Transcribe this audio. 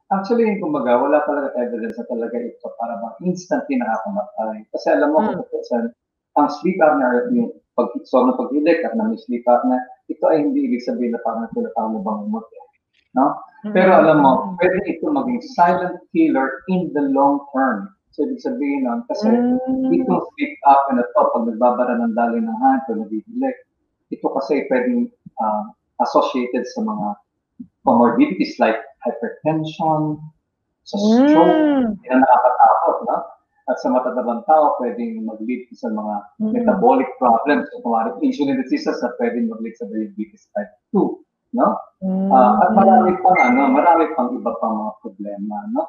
Actually, kumbaga, wala talaga evidence na talaga ito para bang instantly nakakamatay. Kasi alam mo, Hmm. kung ang sleep apnea, yung sobrang paghilik at ng sleep apnea, ito ay hindi ibig sabihin na parang tinatawag mo bang umot. No? Pero Mm, alam mo, mm. pwede ito maging silent killer in the long term. So, ibig sabihin nun, kasi Hmm. itong sleep apnea na to, pag nagbabara ng daloy ng hangin, pag nabibilik, ito kasi pwedeng associated sa mga comorbidities like hypertension, sa stroke, Hmm. yan ang nakakatakot, no? At sa matatandang tao, pwedeng mag-lead sa mga Mm. metabolic problems, o kumari insulin resistance na pwedeng mag-lead sa diabetes type 2, no? At Hmm. marami pang iba pang mga problema, no?